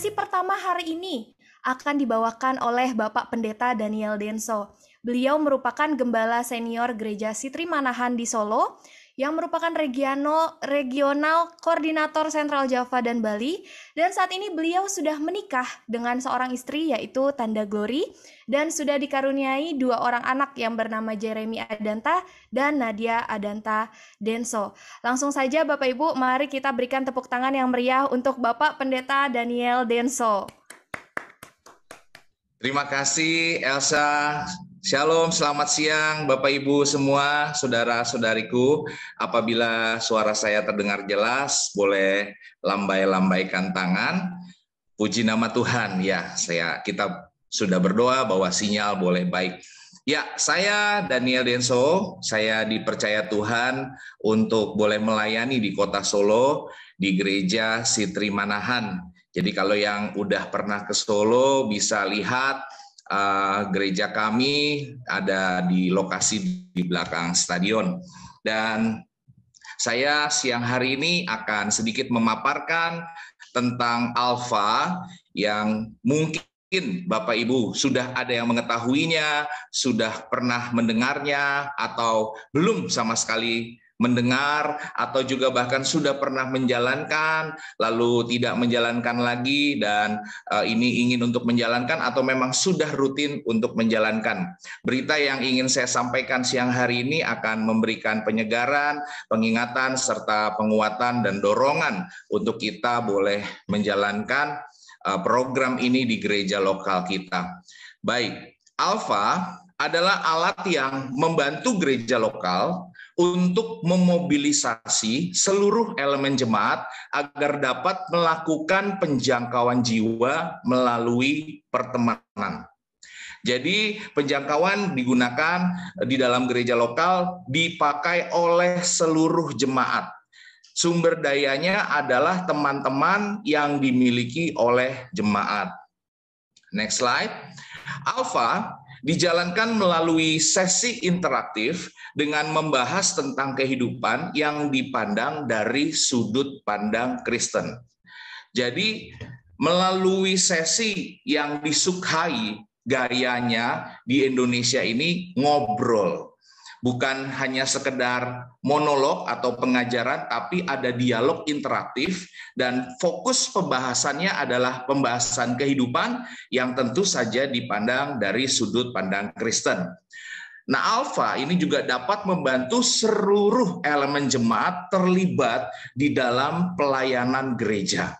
Sesi pertama hari ini akan dibawakan oleh Bapak Pendeta Daniel Denso. Beliau merupakan gembala senior Gereja Sitri Manahan di Solo, yang merupakan regional koordinator Sentral Java dan Bali, dan saat ini beliau sudah menikah dengan seorang istri yaitu Tanda Glory, dan sudah dikaruniai 2 orang anak yang bernama Jeremy Adanta dan Nadia Adanta Denso. Langsung saja Bapak Ibu, mari kita berikan tepuk tangan yang meriah untuk Bapak Pendeta Daniel Denso. Terima kasih Elsa. Shalom, selamat siang Bapak Ibu semua, saudara-saudariku. Apabila suara saya terdengar jelas, boleh lambai-lambaikan tangan. Puji nama Tuhan. Ya, kita sudah berdoa bahwa sinyal boleh baik. Ya, saya Daniel Denso, saya dipercaya Tuhan untuk boleh melayani di Kota Solo di Gereja Sitri Manahan. Jadi kalau yang udah pernah ke Solo bisa lihat gereja kami ada di lokasi di belakang stadion. Dan saya siang hari ini akan sedikit memaparkan tentang Alpha yang mungkin Bapak Ibu sudah ada yang mengetahuinya, sudah pernah mendengarnya, atau belum sama sekali mendengar, atau juga bahkan sudah pernah menjalankan, lalu tidak menjalankan lagi, dan ini ingin untuk menjalankan, atau memang sudah rutin untuk menjalankan. Berita yang ingin saya sampaikan siang hari ini akan memberikan penyegaran, pengingatan, serta penguatan dan dorongan untuk kita boleh menjalankan program ini di gereja lokal kita. Baik, Alpha adalah alat yang membantu gereja lokal untuk memobilisasi seluruh elemen jemaat agar dapat melakukan penjangkauan jiwa melalui pertemanan. Jadi penjangkauan digunakan di dalam gereja lokal dipakai oleh seluruh jemaat. Sumber dayanya adalah teman-teman yang dimiliki oleh jemaat. Next slide. Alpha dijalankan melalui sesi interaktif dengan membahas tentang kehidupan yang dipandang dari sudut pandang Kristen. Jadi melalui sesi yang disukai gayanya di Indonesia ini ngobrol. Bukan hanya sekedar monolog atau pengajaran, tapi ada dialog interaktif dan fokus pembahasannya adalah pembahasan kehidupan yang tentu saja dipandang dari sudut pandang Kristen. Nah, Alpha ini juga dapat membantu seluruh elemen jemaat terlibat di dalam pelayanan gereja.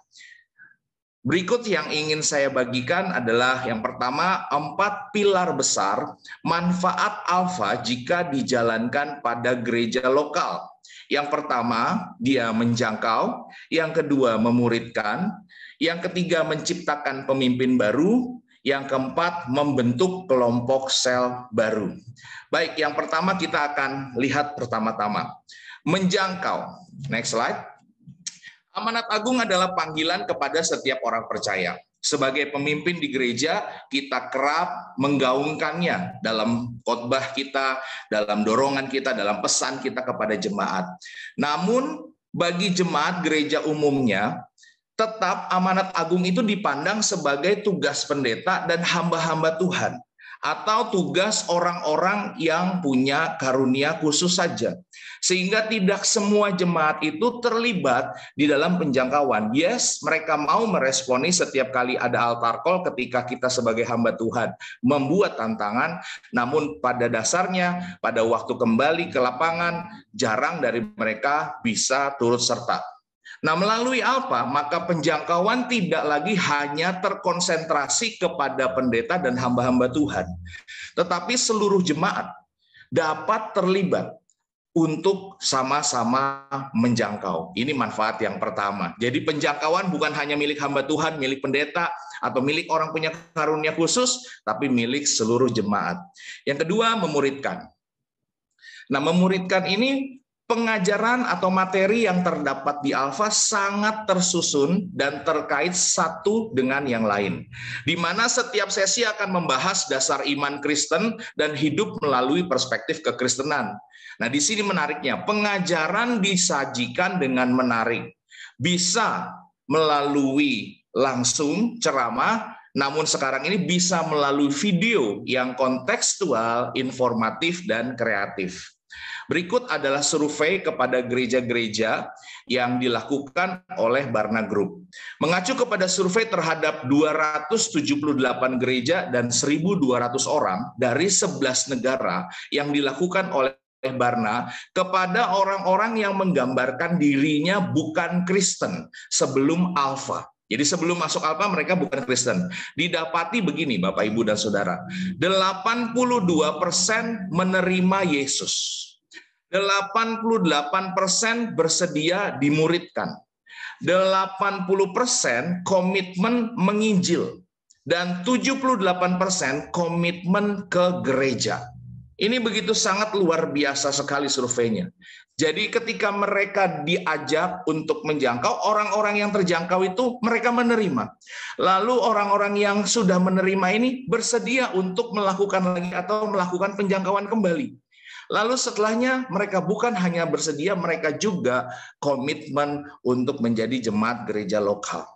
Berikut yang ingin saya bagikan adalah yang pertama, 4 pilar besar manfaat Alpha jika dijalankan pada gereja lokal. Yang pertama, dia menjangkau. Yang kedua, memuridkan. Yang ketiga, menciptakan pemimpin baru. Yang keempat, membentuk kelompok sel baru. Baik, yang pertama kita akan lihat pertama-tama. Menjangkau. Next slide. Amanat agung adalah panggilan kepada setiap orang percaya. Sebagai pemimpin di gereja, kita kerap menggaungkannya dalam khotbah kita, dalam dorongan kita, dalam pesan kita kepada jemaat. Namun, bagi jemaat gereja umumnya, tetap amanat agung itu dipandang sebagai tugas pendeta dan hamba-hamba Tuhan, atau tugas orang-orang yang punya karunia khusus saja. Sehingga tidak semua jemaat itu terlibat di dalam penjangkauan. Yes, mereka mau meresponi setiap kali ada altar call ketika kita sebagai hamba Tuhan membuat tantangan, namun pada dasarnya pada waktu kembali ke lapangan, jarang dari mereka bisa turut serta. Nah, melalui Alpha, maka penjangkauan tidak lagi hanya terkonsentrasi kepada pendeta dan hamba-hamba Tuhan, tetapi seluruh jemaat dapat terlibat untuk sama-sama menjangkau. Ini manfaat yang pertama. Jadi penjangkauan bukan hanya milik hamba Tuhan, milik pendeta, atau milik orang punya karunia khusus, tapi milik seluruh jemaat. Yang kedua, memuridkan. Nah, memuridkan ini pengajaran atau materi yang terdapat di Alpha sangat tersusun dan terkait satu dengan yang lain. Di mana setiap sesi akan membahas dasar iman Kristen dan hidup melalui perspektif kekristenan. Nah, di sini menariknya, pengajaran disajikan dengan menarik. Bisa melalui langsung ceramah, namun sekarang ini bisa melalui video yang kontekstual, informatif, dan kreatif. Berikut adalah survei kepada gereja-gereja yang dilakukan oleh Barna Group. Mengacu kepada survei terhadap 278 gereja dan 1.200 orang dari 11 negara yang dilakukan oleh Barna kepada orang-orang yang menggambarkan dirinya bukan Kristen sebelum Alpha. Jadi sebelum masuk Alpha mereka bukan Kristen. Didapati begini Bapak Ibu dan Saudara, 82% menerima Yesus. 88% bersedia dimuridkan. 80% komitmen menginjil. Dan 78% komitmen ke gereja. Ini begitu sangat luar biasa sekali surveinya. Jadi ketika mereka diajak untuk menjangkau, orang-orang yang terjangkau itu mereka menerima. Lalu orang-orang yang sudah menerima ini bersedia untuk melakukan lagi atau melakukan penjangkauan kembali. Lalu setelahnya mereka bukan hanya bersedia, mereka juga komitmen untuk menjadi jemaat gereja lokal.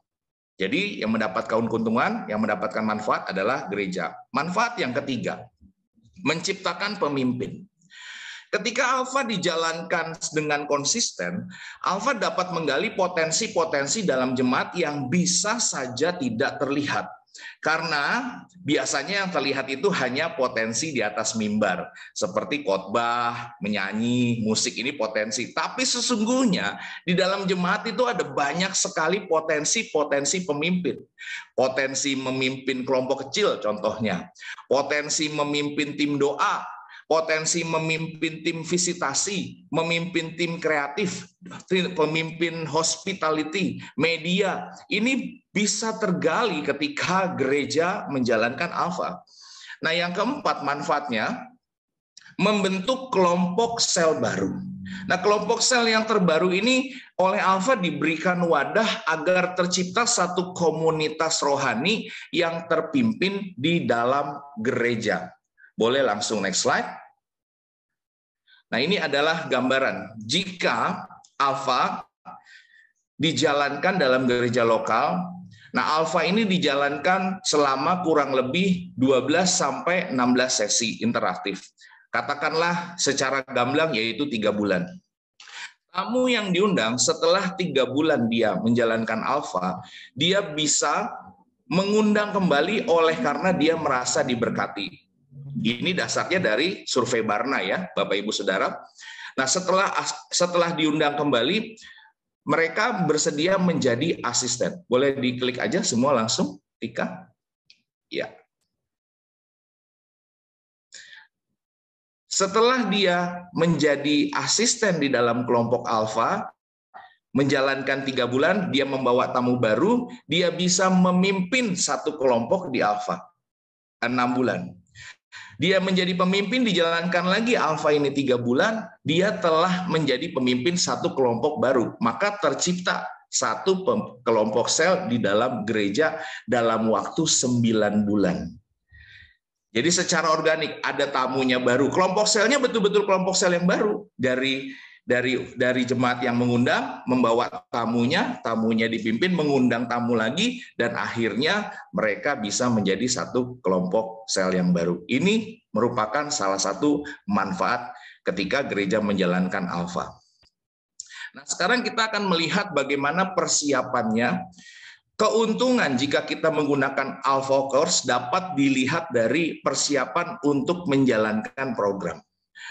Jadi yang mendapatkan keuntungan, yang mendapatkan manfaat adalah gereja. Manfaat yang ketiga, menciptakan pemimpin. Ketika Alpha dijalankan dengan konsisten, Alpha dapat menggali potensi-potensi dalam jemaat yang bisa saja tidak terlihat. Karena biasanya yang terlihat itu hanya potensi di atas mimbar, seperti khotbah, menyanyi, musik, ini potensi. Tapi sesungguhnya di dalam jemaat itu ada banyak sekali potensi-potensi pemimpin. Potensi memimpin kelompok kecil contohnya, potensi memimpin tim doa, potensi memimpin tim visitasi, memimpin tim kreatif, pemimpin hospitality, media. Ini bisa tergali ketika gereja menjalankan Alpha. Nah, yang keempat manfaatnya, membentuk kelompok sel baru. Nah, kelompok sel yang terbaru ini oleh Alpha diberikan wadah agar tercipta satu komunitas rohani yang terpimpin di dalam gereja. Boleh langsung next slide. Nah, ini adalah gambaran. Jika Alpha dijalankan dalam gereja lokal, nah Alpha ini dijalankan selama kurang lebih 12-16 sesi interaktif. Katakanlah secara gamblang yaitu 3 bulan. Tamu yang diundang setelah 3 bulan dia menjalankan Alpha, dia bisa mengundang kembali oleh karena dia merasa diberkati. Ini dasarnya dari survei Barna ya, Bapak Ibu Saudara. Nah, setelah diundang kembali, mereka bersedia menjadi asisten. Boleh diklik aja semua langsung, Tika. Ya. Setelah dia menjadi asisten di dalam kelompok Alpha, menjalankan 3 bulan, dia membawa tamu baru, dia bisa memimpin satu kelompok di Alpha. 6 bulan. Dia menjadi pemimpin, dijalankan lagi Alpha ini 3 bulan, dia telah menjadi pemimpin satu kelompok baru. Maka tercipta satu kelompok sel di dalam gereja dalam waktu 9 bulan. Jadi secara organik ada tamunya baru. Kelompok selnya betul-betul kelompok sel yang baru. Dari jemaat yang mengundang, membawa tamunya dipimpin, mengundang tamu lagi, dan akhirnya mereka bisa menjadi satu kelompok sel yang baru. Ini merupakan salah satu manfaat ketika gereja menjalankan Alpha. Nah, sekarang kita akan melihat bagaimana persiapannya. Keuntungan jika kita menggunakan Alpha Course dapat dilihat dari persiapan untuk menjalankan program.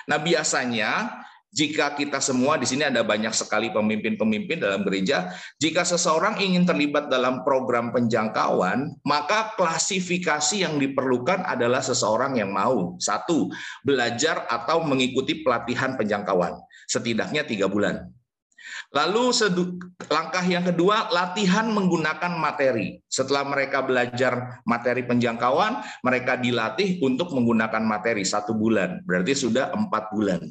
Nah, biasanya jika kita semua di sini ada banyak sekali pemimpin-pemimpin dalam gereja, jika seseorang ingin terlibat dalam program penjangkauan, maka klasifikasi yang diperlukan adalah seseorang yang mau, 1, belajar atau mengikuti pelatihan penjangkauan, setidaknya 3 bulan. Lalu langkah yang kedua, latihan menggunakan materi. Setelah mereka belajar materi penjangkauan, mereka dilatih untuk menggunakan materi 1 bulan. Berarti sudah 4 bulan.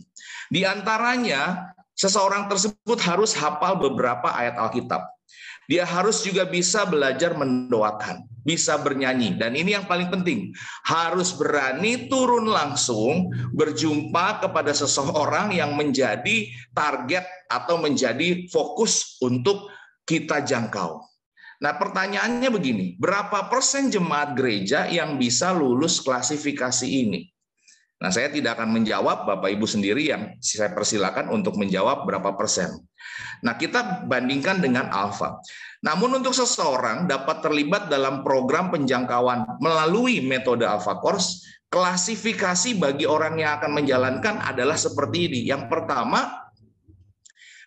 Di antaranya, seseorang tersebut harus hafal beberapa ayat Alkitab. Dia harus juga bisa belajar mendoakan, bisa bernyanyi. Dan ini yang paling penting, harus berani turun langsung berjumpa kepada seseorang yang menjadi target atau menjadi fokus untuk kita jangkau. Nah, pertanyaannya begini, berapa persen jemaat gereja yang bisa lulus klasifikasi ini? Nah, saya tidak akan menjawab, Bapak Ibu sendiri yang saya persilakan untuk menjawab berapa persen. Nah, kita bandingkan dengan Alpha. Namun untuk seseorang dapat terlibat dalam program penjangkauan melalui metode Alpha Course, klasifikasi bagi orang yang akan menjalankan adalah seperti ini. Yang pertama,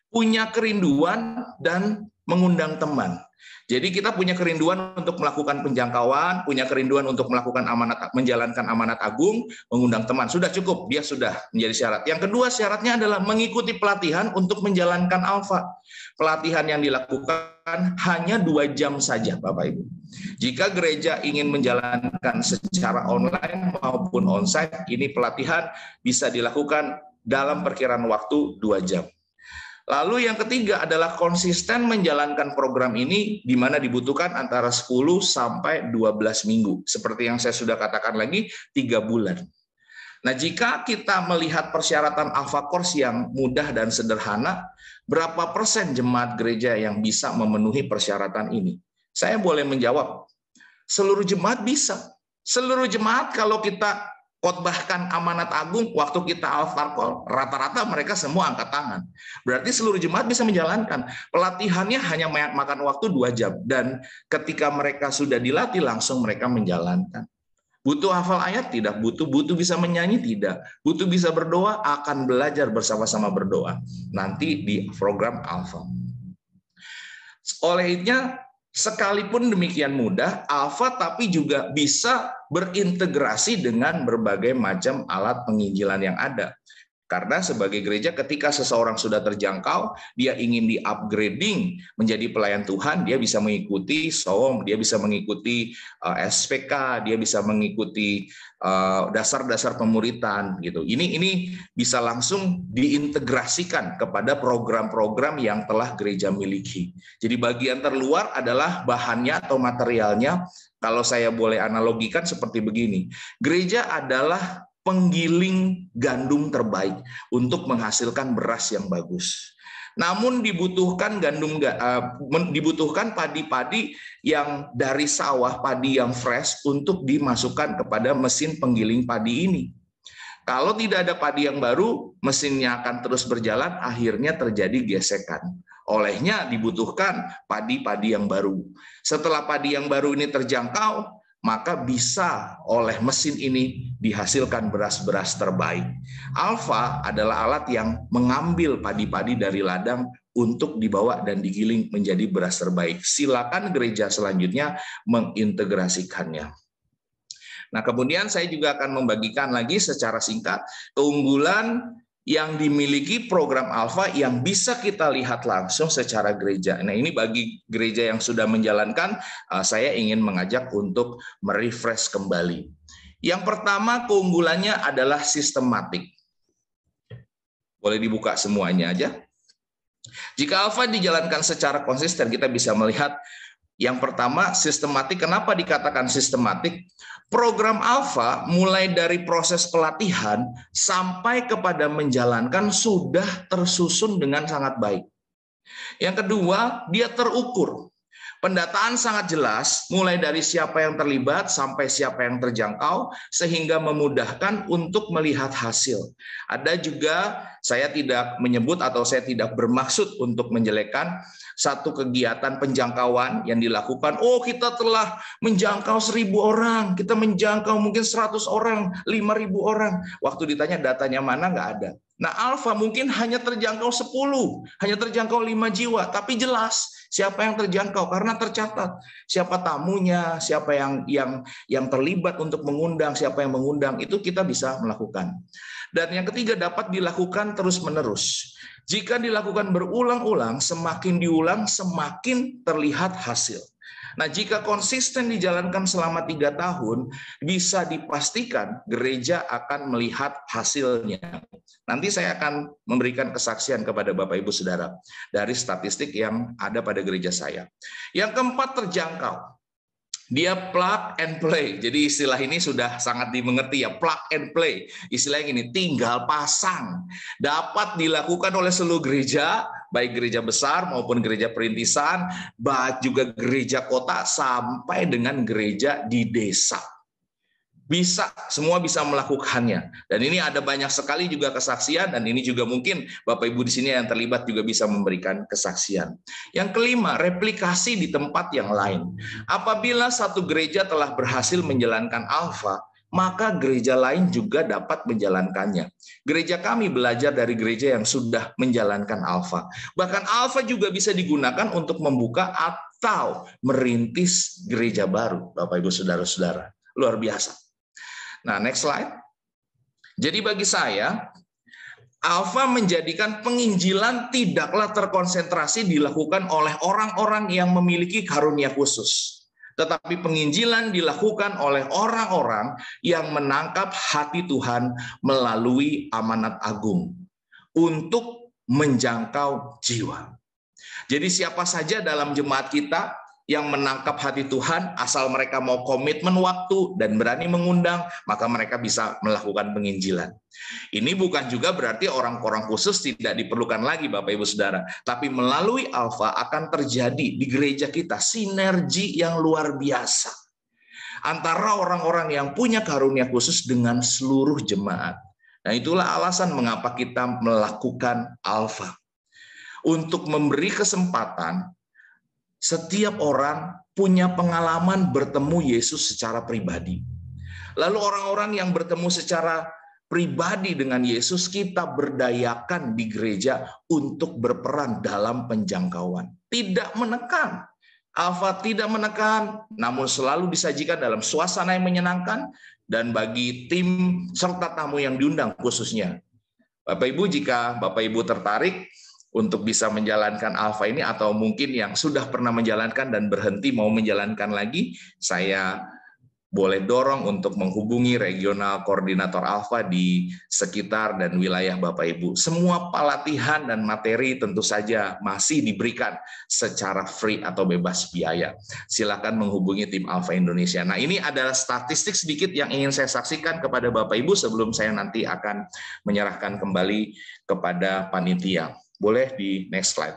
punya kerinduan dan mengundang teman. Jadi kita punya kerinduan untuk melakukan penjangkauan, punya kerinduan untuk melakukan menjalankan amanat agung, mengundang teman. Sudah cukup, dia sudah menjadi syarat. Yang kedua syaratnya adalah mengikuti pelatihan untuk menjalankan Alpha. Pelatihan yang dilakukan hanya 2 jam saja, Bapak Ibu. Jika gereja ingin menjalankan secara online maupun onsite, ini pelatihan bisa dilakukan dalam perkiraan waktu 2 jam. Lalu yang ketiga adalah konsisten menjalankan program ini di mana dibutuhkan antara 10 sampai 12 minggu. Seperti yang saya sudah katakan lagi, 3 bulan. Nah, jika kita melihat persyaratan Alpha Course yang mudah dan sederhana, berapa persen jemaat gereja yang bisa memenuhi persyaratan ini? Saya boleh menjawab, seluruh jemaat bisa. Seluruh jemaat kalau kita khotbahkan amanat agung, waktu kita altar call, rata-rata mereka semua angkat tangan. Berarti seluruh jemaat bisa menjalankan. Pelatihannya hanya makan waktu 2 jam. Dan ketika mereka sudah dilatih, langsung mereka menjalankan. Butuh hafal ayat? Tidak. Butuh bisa menyanyi? Tidak. Butuh bisa berdoa? Akan belajar bersama-sama berdoa. Nanti di program Alpha. Olehnya, sekalipun demikian mudah, Alpha tapi juga bisa berintegrasi dengan berbagai macam alat penginjilan yang ada. Karena sebagai gereja ketika seseorang sudah terjangkau, dia ingin di-upgrading menjadi pelayan Tuhan, dia bisa mengikuti SOM, dia bisa mengikuti SPK, dia bisa mengikuti dasar-dasar pemuritan gitu. Ini bisa langsung diintegrasikan kepada program-program yang telah gereja miliki. Jadi bagian terluar adalah bahannya atau materialnya. Kalau saya boleh analogikan seperti begini, gereja adalah penggiling gandum terbaik untuk menghasilkan beras yang bagus. Namun dibutuhkan dibutuhkan padi-padi yang dari sawah, padi yang fresh untuk dimasukkan kepada mesin penggiling padi ini. Kalau tidak ada padi yang baru, mesinnya akan terus berjalan, akhirnya terjadi gesekan. Olehnya dibutuhkan padi-padi yang baru. Setelah padi yang baru ini terjangkau, maka bisa oleh mesin ini dihasilkan beras-beras terbaik. Alpha adalah alat yang mengambil padi-padi dari ladang untuk dibawa dan digiling menjadi beras terbaik. Silakan gereja selanjutnya mengintegrasikannya. Nah, kemudian saya juga akan membagikan lagi secara singkat keunggulan yang dimiliki program Alpha yang bisa kita lihat langsung secara gereja. Nah, ini bagi gereja yang sudah menjalankan, saya ingin mengajak untuk merefresh kembali. Yang pertama, keunggulannya adalah sistematik. Boleh dibuka semuanya aja. Jika Alpha dijalankan secara konsisten, kita bisa melihat yang pertama, sistematik. Kenapa dikatakan sistematik? Program Alpha mulai dari proses pelatihan sampai kepada menjalankan sudah tersusun dengan sangat baik. Yang kedua, dia terukur. Pendataan sangat jelas, mulai dari siapa yang terlibat sampai siapa yang terjangkau, sehingga memudahkan untuk melihat hasil. Ada juga, saya tidak menyebut atau saya tidak bermaksud untuk menjelekkan satu kegiatan penjangkauan yang dilakukan. Oh, kita telah menjangkau 1.000 orang, kita menjangkau mungkin 100 orang, 5.000 orang. Waktu ditanya datanya mana, nggak ada. Nah, Alpha mungkin hanya terjangkau 10, hanya terjangkau 5 jiwa, tapi jelas siapa yang terjangkau karena tercatat siapa tamunya, siapa yang terlibat untuk mengundang, siapa yang mengundang, itu kita bisa melakukan. Dan yang ketiga, dapat dilakukan terus-menerus. Jika dilakukan berulang-ulang, semakin diulang semakin terlihat hasil. Nah, jika konsisten dijalankan selama 3 tahun, bisa dipastikan gereja akan melihat hasilnya. Nanti saya akan memberikan kesaksian kepada Bapak Ibu Saudara dari statistik yang ada pada gereja saya. Yang keempat, terjangkau. Dia plug and play. Jadi istilah ini sudah sangat dimengerti ya, plug and play. Istilahnya gini, tinggal pasang. Dapat dilakukan oleh seluruh gereja, baik gereja besar maupun gereja perintisan, juga gereja kota sampai dengan gereja di desa. Bisa, semua bisa melakukannya. Dan ini ada banyak sekali juga kesaksian, dan ini juga mungkin Bapak Ibu di sini yang terlibat juga bisa memberikan kesaksian. Yang kelima, replikasi di tempat yang lain. Apabila satu gereja telah berhasil menjalankan Alpha, maka gereja lain juga dapat menjalankannya. Gereja kami belajar dari gereja yang sudah menjalankan Alpha. Bahkan Alpha juga bisa digunakan untuk membuka atau merintis gereja baru, Bapak Ibu Saudara-saudara. Luar biasa. Nah, next slide. Jadi bagi saya, Alpha menjadikan penginjilan tidaklah terkonsentrasi dilakukan oleh orang-orang yang memiliki karunia khusus. Tetapi penginjilan dilakukan oleh orang-orang yang menangkap hati Tuhan melalui amanat agung untuk menjangkau jiwa. Jadi siapa saja dalam jemaat kita yang menangkap hati Tuhan, asal mereka mau komitmen waktu dan berani mengundang, maka mereka bisa melakukan penginjilan. Ini bukan juga berarti orang-orang khusus tidak diperlukan lagi, Bapak Ibu Saudara. Tapi melalui Alpha akan terjadi di gereja kita sinergi yang luar biasa antara orang-orang yang punya karunia khusus dengan seluruh jemaat. Nah, itulah alasan mengapa kita melakukan Alpha. Untuk memberi kesempatan setiap orang punya pengalaman bertemu Yesus secara pribadi. Lalu orang-orang yang bertemu secara pribadi dengan Yesus, kita berdayakan di gereja untuk berperan dalam penjangkauan. Tidak menekan. Alpha tidak menekan, namun selalu disajikan dalam suasana yang menyenangkan, dan bagi tim serta tamu yang diundang khususnya. Bapak Ibu, jika Bapak Ibu tertarik untuk bisa menjalankan Alpha ini, atau mungkin yang sudah pernah menjalankan dan berhenti mau menjalankan lagi, saya boleh dorong untuk menghubungi regional koordinator Alpha di sekitar dan wilayah Bapak Ibu. Semua pelatihan dan materi tentu saja masih diberikan secara free atau bebas biaya. Silakan menghubungi tim Alpha Indonesia. Nah, ini adalah statistik sedikit yang ingin saya saksikan kepada Bapak Ibu sebelum saya nanti akan menyerahkan kembali kepada panitia. Boleh di next slide.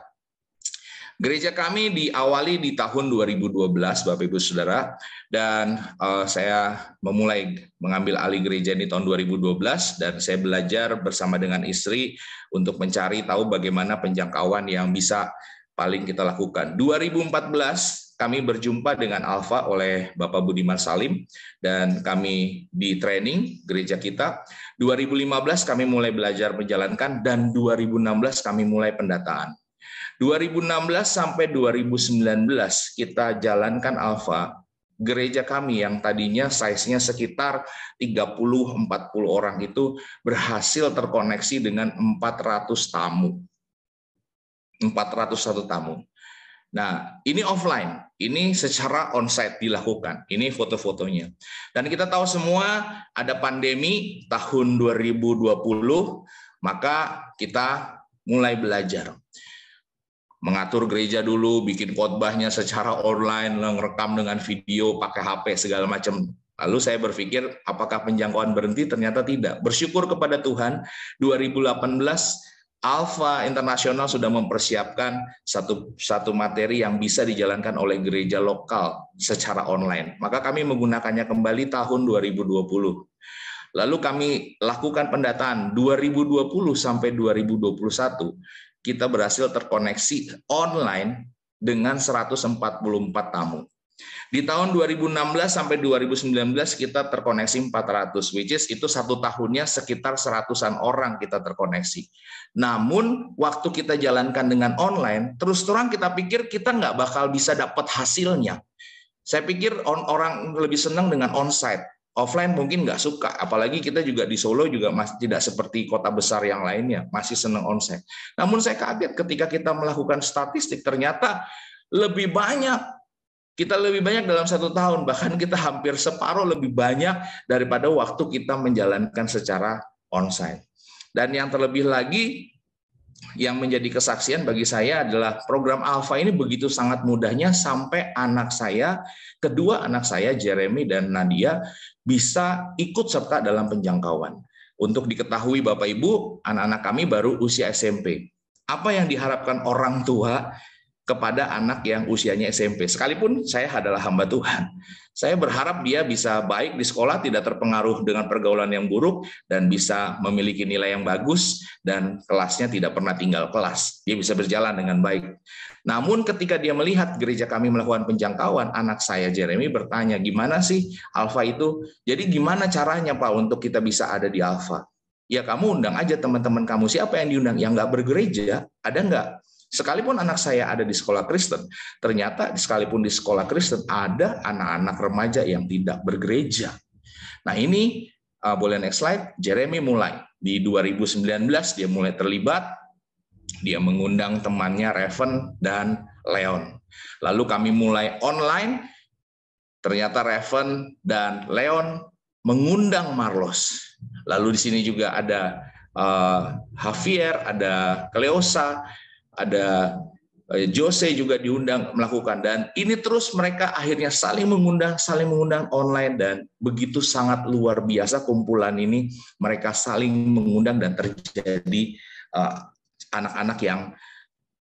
Gereja kami diawali di tahun 2012, Bapak Ibu Saudara, dan saya memulai mengambil alih gereja ini tahun 2012, dan saya belajar bersama dengan istri untuk mencari tahu bagaimana penjangkauan yang bisa paling kita lakukan. 2014 kami berjumpa dengan Alpha oleh Bapak Budiman Salim, dan kami di training gereja kita. 2015 kami mulai belajar menjalankan, dan 2016 kami mulai pendataan. 2016 sampai 2019 kita jalankan Alpha. Gereja kami yang tadinya size-nya sekitar 30-40 orang itu berhasil terkoneksi dengan 400 tamu. 401 tamu. Nah, ini offline, ini secara onsite dilakukan. Ini foto-fotonya. Dan kita tahu semua ada pandemi tahun 2020, maka kita mulai belajar. Mengatur gereja dulu, bikin khotbahnya secara online, ngerekam dengan video, pakai HP, segala macam. Lalu saya berpikir, apakah penjangkauan berhenti? Ternyata tidak. Bersyukur kepada Tuhan, 2018 Alpha Internasional sudah mempersiapkan satu materi yang bisa dijalankan oleh gereja lokal secara online. Maka kami menggunakannya kembali tahun 2020. Lalu kami lakukan pendataan 2020 sampai 2021. Kita berhasil terkoneksi online dengan 144 tamu. Di tahun 2016 sampai 2019 kita terkoneksi 400, which is itu satu tahunnya sekitar 100-an orang kita terkoneksi. Namun waktu kita jalankan dengan online, terus terang kita pikir kita nggak bakal bisa dapat hasilnya. Saya pikir orang lebih senang dengan onsite. Offline mungkin nggak suka, apalagi kita juga di Solo juga masih tidak seperti kota besar yang lainnya, masih senang onsite. Namun saya kaget ketika kita melakukan statistik, ternyata lebih banyak. Kita lebih banyak dalam satu tahun, bahkan kita hampir separuh lebih banyak daripada waktu kita menjalankan secara onsite. Dan yang terlebih lagi, yang menjadi kesaksian bagi saya adalah program Alpha ini begitu sangat mudahnya sampai kedua anak saya, Jeremy dan Nadia, bisa ikut serta dalam penjangkauan. Untuk diketahui Bapak Ibu, anak-anak kami baru usia SMP. Apa yang diharapkan orang tua kepada anak yang usianya SMP? Sekalipun saya adalah hamba Tuhan, saya berharap dia bisa baik di sekolah, tidak terpengaruh dengan pergaulan yang buruk, dan bisa memiliki nilai yang bagus, dan kelasnya tidak pernah tinggal kelas. Dia bisa berjalan dengan baik. Namun ketika dia melihat gereja kami melakukan penjangkauan, anak saya Jeremy bertanya, gimana sih Alpha itu? Jadi gimana caranya Pak untuk kita bisa ada di Alpha? Ya kamu undang aja teman-teman kamu. Siapa yang diundang? Yang nggak bergereja, ada nggak? Sekalipun anak saya ada di sekolah Kristen, ternyata sekalipun di sekolah Kristen ada anak-anak remaja yang tidak bergereja. Nah ini boleh next slide. Jeremy mulai di 2019 dia mulai terlibat. Dia mengundang temannya Raven dan Leon. Lalu kami mulai online. Ternyata Raven dan Leon mengundang Marlos. Lalu di sini juga ada Javier, ada Cleosa, ada Jose juga diundang melakukan, dan ini terus mereka akhirnya saling mengundang online, dan begitu sangat luar biasa kumpulan ini, mereka saling mengundang dan terjadi anak-anak yang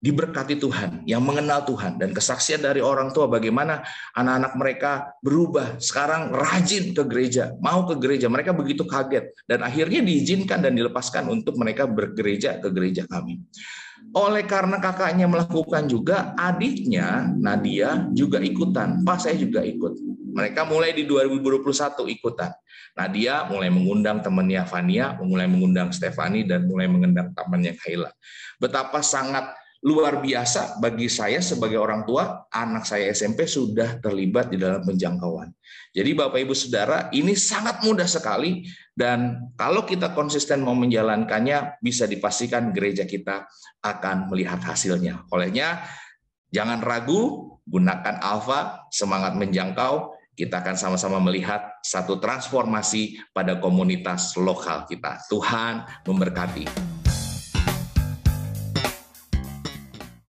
diberkati Tuhan, yang mengenal Tuhan, dan kesaksian dari orang tua bagaimana anak-anak mereka berubah, sekarang rajin ke gereja, mau ke gereja, mereka begitu kaget, dan akhirnya diizinkan dan dilepaskan untuk mereka bergereja ke gereja kami. Oleh karena kakaknya melakukan juga, adiknya Nadia juga ikutan. Pak, saya juga ikut. Mereka mulai di 2021 ikutan. Nadia mulai mengundang temannya Vania, mulai mengundang Stefani, dan mulai mengundang temannya Kayla. Betapa sangat luar biasa bagi saya sebagai orang tua, anak saya SMP sudah terlibat di dalam penjangkauan. Jadi Bapak Ibu Saudara, ini sangat mudah sekali, dan kalau kita konsisten mau menjalankannya, bisa dipastikan gereja kita akan melihat hasilnya. Olehnya, jangan ragu, gunakan Alpha, semangat menjangkau, kita akan sama-sama melihat satu transformasi pada komunitas lokal kita. Tuhan memberkati.